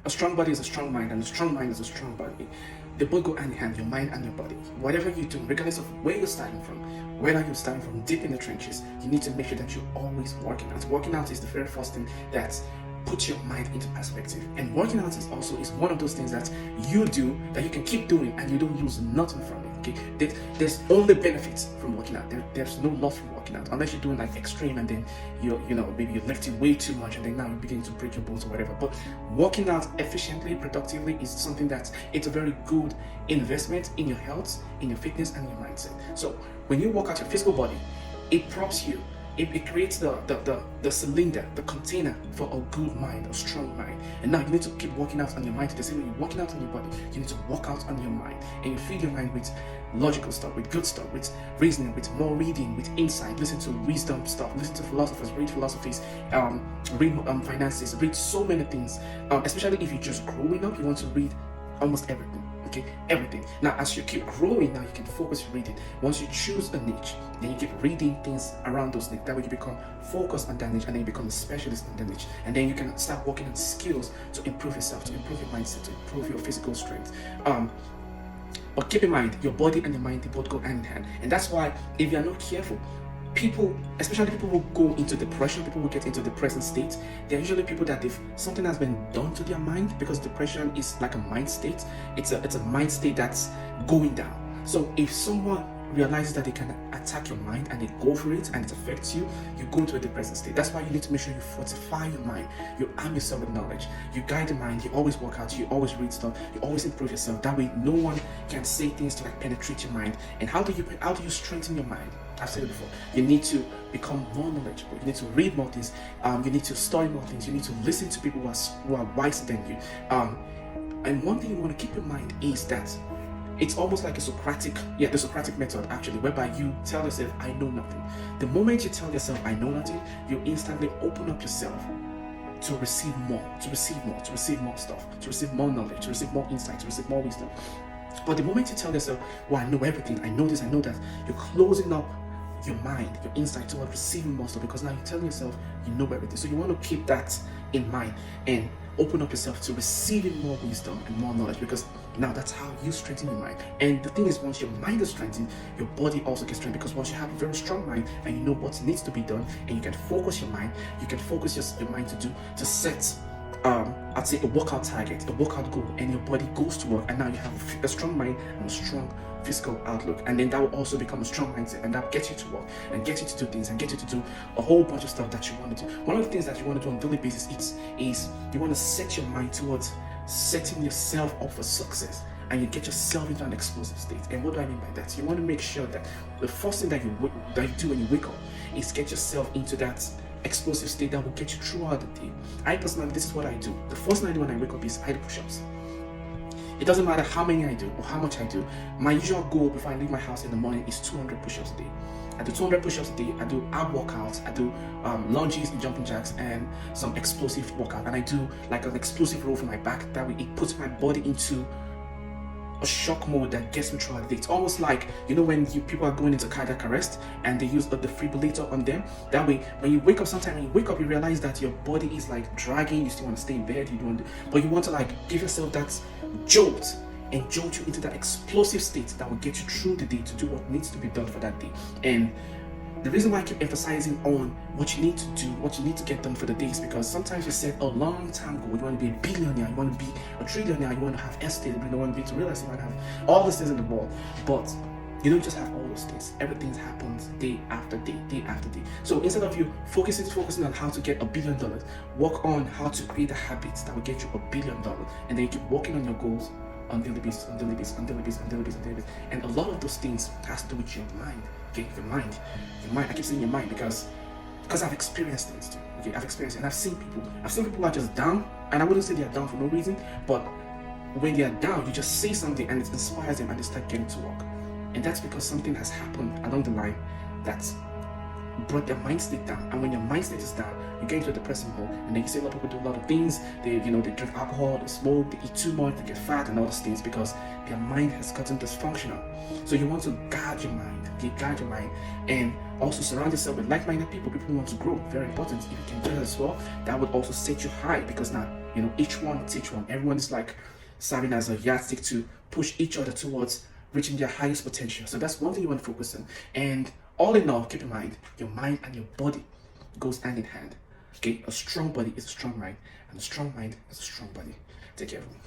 A strong body is a strong mind, and a strong mind is a strong body. They both go hand in hand, your mind and your body. Whatever you do, regardless of where you're starting from, whether you're starting from deep in the trenches, you need to make sure that you're always working out. Working out is the very first thing that puts your mind into perspective. And working out is one of those things that you do that you can keep doing and you don't lose nothing from it. Okay, there's only benefits from working out. There's no loss from working out, unless you're doing like extreme and then maybe you're lifting way too much and then now you're beginning to break your bones or whatever. But working out efficiently, productively is something that it's a very good investment in your health, in your fitness, and your mindset. So when you work out your physical body, it props you. It creates the cylinder, the container for a good mind, a strong mind. And now you need to keep working out on your mind. The same way you're working out on your body, you need to work out on your mind. And you feed your mind with logical stuff, with good stuff, with reasoning, with more reading, with insight. Listen to wisdom stuff, listen to philosophers, read philosophies, read finances, read so many things. Especially if you're just growing up, you want to read almost everything. Okay, everything. Now, as you keep growing, now you can focus your reading. Once you choose a niche, then you keep reading things around those niche. That way you become focused on that niche, and then you become a specialist on that niche. And then you can start working on skills to improve yourself, to improve your mindset, to improve your physical strength. But keep in mind, your body and your mind, they both go hand in hand. And that's why if you're not careful, people, especially people who go into depression, people who get into depressive state, they're usually people that something has been done to their mind, because depression is like a mind state. It's a mind state that's going down. So if someone realizes that they can attack your mind and they go for it and it affects you, you go into a depressive state. That's why you need to make sure you fortify your mind, you arm yourself with knowledge, you guide the mind, you always work out, you always read stuff, you always improve yourself. That way no one can say things to like penetrate your mind. And how do you strengthen your mind? I've said it before. You need to become more knowledgeable. You need to read more things. You need to study more things. You need to listen to people who are wiser than you. And one thing you want to keep in mind is that it's almost like the Socratic method actually, whereby you tell yourself, I know nothing. The moment you tell yourself, I know nothing, you instantly open up yourself to receive more, to receive more, to receive more stuff, to receive more knowledge, to receive more insight, to receive more wisdom. But the moment you tell yourself, well, I know everything, I know this, I know that, you're closing up your mind, your insight toward receiving more stuff, because now you're telling yourself you know everything. So you want to keep that in mind and open up yourself to receiving more wisdom and more knowledge, because now that's how you strengthen your mind. And the thing is, once your mind is strengthened, your body also gets strengthened, because once you have a very strong mind and you know what needs to be done, and you can focus your mind, you can focus your mind to set I'd say a workout target, a workout goal, and your body goes to work, and now you have a strong mind and a strong physical outlook, and then that will also become a strong mindset, and that will get you to work and get you to do things and get you to do a whole bunch of stuff that you want to do. One of the things that you want to do on a daily basis is you want to set your mind towards setting yourself up for success, and you get yourself into an explosive state. And what do I mean by that? You want to make sure that the first thing that you do when you wake up is get yourself into that explosive state that will get you throughout the day. I personally, this is what I do. The first thing I do when I wake up is I do push-ups. It doesn't matter how many I do or how much I do. My usual goal before I leave my house in the morning is 200 push-ups a day. I do 200 push-ups a day. I do ab workouts. I do lunges and jumping jacks and some explosive workout. And I do like an explosive roll for my back. That way it puts my body into a shock mode that gets me throughout the day. It's almost like, when people are going into cardiac arrest and they use the defibrillator on them. That way, when you wake up, sometimes when you wake up, you realize that your body is like dragging. You still want to stay in bed, but you want to like give yourself that jolt and jolt you into that explosive state that will get you through the day to do what needs to be done for that day. And the reason why I keep emphasizing on what you need to do, what you need to get done for the day, is because sometimes you set a long-term goal. You want to be a billionaire, you want to be a trillionaire, you want to have estate, you want to be to realize you want to have all these things in the world. But you don't just have all those things. Everything happens day after day, day after day. So instead of you focusing on how to get $1 billion, work on how to create the habits that will get you $1 billion, and then you keep working on your goals on daily basis. And a lot of those things has to do with your mind. Okay, your mind. I keep saying your mind because I've experienced things too. Okay, I've experienced it, and I've seen people who are just down, and I wouldn't say they are down for no reason, but when they are down, you just say something and it inspires them and they start getting to work. And that's because something has happened along the line that brought their mind state down. And when your mind state is down, you get into a depressing mode. And then you see a lot of people do a lot of things. They drink alcohol, they smoke, they eat too much, they get fat and all those things because their mind has gotten dysfunctional. So you want to guard your mind, guard your mind, and also surround yourself with like-minded people who want to grow. Very important. If you can do that as well, that would also set you high, because now each one teach one. Everyone is like serving as a yardstick to push each other towards reaching their highest potential. So that's one thing you want to focus on. And all in all, keep in mind, your mind and your body goes hand in hand. Okay, a strong body is a strong mind, and a strong mind is a strong body. Take care, everyone.